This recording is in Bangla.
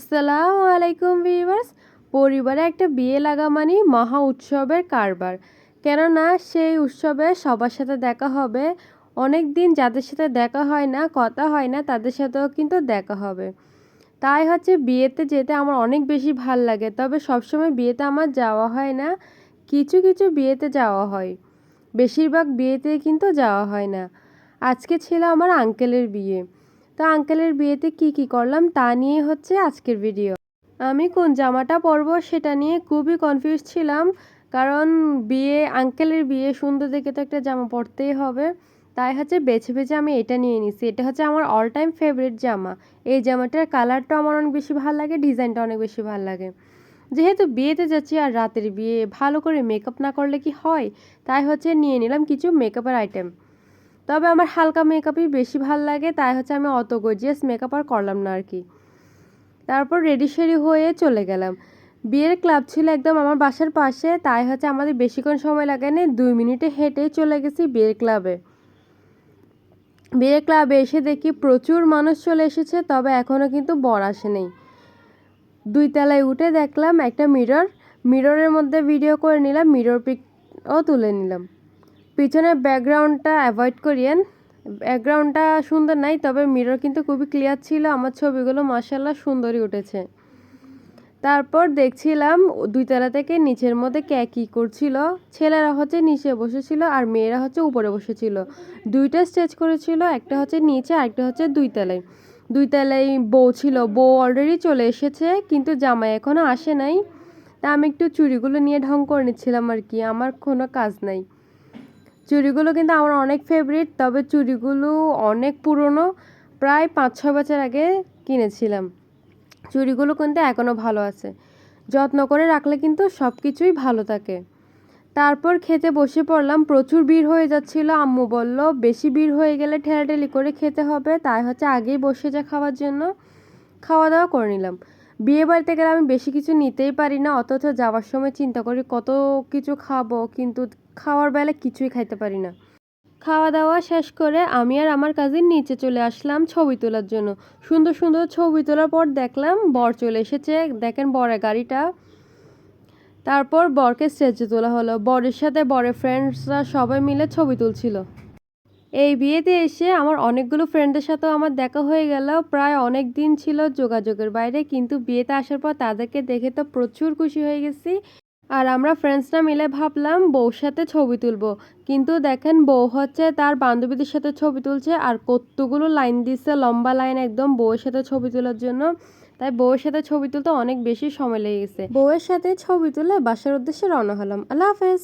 আসসালামু আলাইকুম ভিউয়ার্স। পরিবারে একটা বিয়ে লাগা মানে মহা উৎসবের কারবার। কেননা সেই উৎসবে সবার সাথে দেখা হবে। অনেক দিন যাদের সাথে দেখা হয় না, কথা হয় না, তাদের সাথেও কিন্তু দেখা হবে। তাই হচ্ছে বিয়েতে যেতে আমার অনেক বেশি ভাল লাগে। তবে সবসময় বিয়েতে আমার যাওয়া হয় না, কিছু কিছু বিয়েতে যাওয়া হয়। বেশিরভাগ বিয়েতে কিন্তু যাওয়া হয় না। আজকে ছিল আমার আঙ্কেলের বিয়ে। তো আঙ্কেলের বিয়েতে কি করলাম তা নিয়ে হচ্ছে আজকের ভিডিও। আমি কোন জামাটা পরবো সেটা নিয়ে খুবই কনফিউজ ছিলাম। কারণ আঙ্কেলের বিয়ে সুন্দর দেখে তো একটা জামা পরতেই হবে। তাই হচ্ছে বেছে বেছে আমি এটা নিয়ে নিছি। এটা হচ্ছে আমার অল টাইম ফেভারিট জামা। এই জামাটার কালারটা আমার অনেক বেশি ভালো লাগে, ডিজাইনটা অনেক বেশি ভালো লাগে। যেহেতু বিয়েতে যাচ্ছি আর রাতের বিয়ে, ভালো করে মেকআপ না করলে কি হয়? তাই হচ্ছে নিয়ে নিলাম কিছু মেকআপের আইটেম। তবে আমার হালকা মেকআপই বেশি ভাল লাগে, তাই হচ্ছে আমি অত গর্জিয়াস মেকআপ আর করলাম না আর কি। তারপর রেডি সেডি হয়ে চলে গেলাম। বিয়ের ক্লাব ছিল একদম আমার বাসার পাশে, তাই হচ্ছে আমাদের বেশিক্ষণ সময় লাগেনি, 2 মিনিটে হেঁটেই চলে গেছি বিয়ের ক্লাবে। বিয়ের ক্লাবে এসে দেখি প্রচুর মানুষ চলে এসেছে, তবে এখনও কিন্তু বর আসে নেই। 2 তলায় উঠে দেখলাম একটা মিররের মধ্যে ভিডিও করে নিলাম, মিরর পিকও তুলে নিলাম। পিছনের ব্যাকগ্রাউন্ডটা অ্যাভয়েড করিয়েন, ব্যাকগ্রাউন্ডটা সুন্দর নাই, তবে মিরর কিন্তু খুবই ক্লিয়ার ছিল। আমার ছবিগুলো মাশাআল্লাহ সুন্দরই উঠেছে। তারপর দেখছিলাম 2 তলা থেকে নিচের মধ্যে কী করছিল। ছেলেরা হচ্ছে নিচে বসেছিল আর মেয়েরা হচ্ছে উপরে বসেছিল। 2টা স্টেজ করেছিল, একটা হচ্ছে নিচে আর একটা হচ্ছে 2 তলায়। 2 তলায় বউ ছিল, বউ অলরেডি চলে এসেছে কিন্তু জামাই এখনও আসে নাই। তা আমি একটু চুড়িগুলো নিয়ে ঢং করে নিচ্ছিলাম আর কি, আমার কোনো কাজ নাই। চুড়িগুলো কিন্তু আমার অনেক ফেভারিট, তবে চুড়িগুলো অনেক পুরনো, প্রায় 5-6 বছর আগে কিনেছিলাম। চুড়িগুলো কিন্তু এখনও ভালো আছে, যত্ন করে রাখলে কিন্তু সব কিছুই ভালো থাকে। তারপর খেতে বসে পড়লাম, প্রচুর ভিড় হয়ে যাচ্ছিল। আম্মু বলল বেশি ভিড় হয়ে গেলে ঠেলাঠেলি করে খেতে হবে, তাই হচ্ছে আগেই বসে যা খাওয়ার জন্য খাওয়া দাওয়া করে নিলাম। বিয়ে বাড়িতে গেলে আমি বেশি কিছু নিতেই পারি না, অথচ যাওয়ার সময় চিন্তা করি কত কিছু খাবো, কিন্তু খাওয়ার বেলায় কিছুই খাইতে পারি না। খাওয়া দাওয়া শেষ করে আমি আর আমার কাজিন নিচে চলে আসলাম ছবি তোলার জন্য। সুন্দর সুন্দর ছবি তোলার পর দেখলাম বর চলে এসেছে, দেখেন বরের গাড়িটা। তারপর বরকে স্টেজে তোলা হলো, বরের সাথে বরের ফ্রেন্ডসরা সবাই মিলে ছবি তুলছিল। এই বিয়েতে এসে আমার অনেকগুলো ফ্রেন্ডের সাথেও আমার দেখা হয়ে গেল, প্রায় অনেক দিন ছিল যোগাযোগের বাইরে, কিন্তু বিয়েতে আসার পর তাদেরকে দেখে তো প্রচুর খুশি হয়ে গেছি। আর আমরা ফ্রেন্ডসরা মিলে ভাবলাম বউর সাথে ছবি তুলবো, কিন্তু দেখেন বউ হচ্ছে তার বান্ধবীদের সাথে ছবি তুলছে, আর কতগুলো লাইন দিচ্ছে, লম্বা লাইন একদম বউয়ের সাথে ছবি তোলার জন্য। তাই বউয়ের সাথে ছবি তুলতে অনেক বেশি সময় লেগে গেছে। বউয়ের সাথে ছবি তুলে বাসার উদ্দেশ্যে রওনা হলাম। আল্লাহ হাফেজ।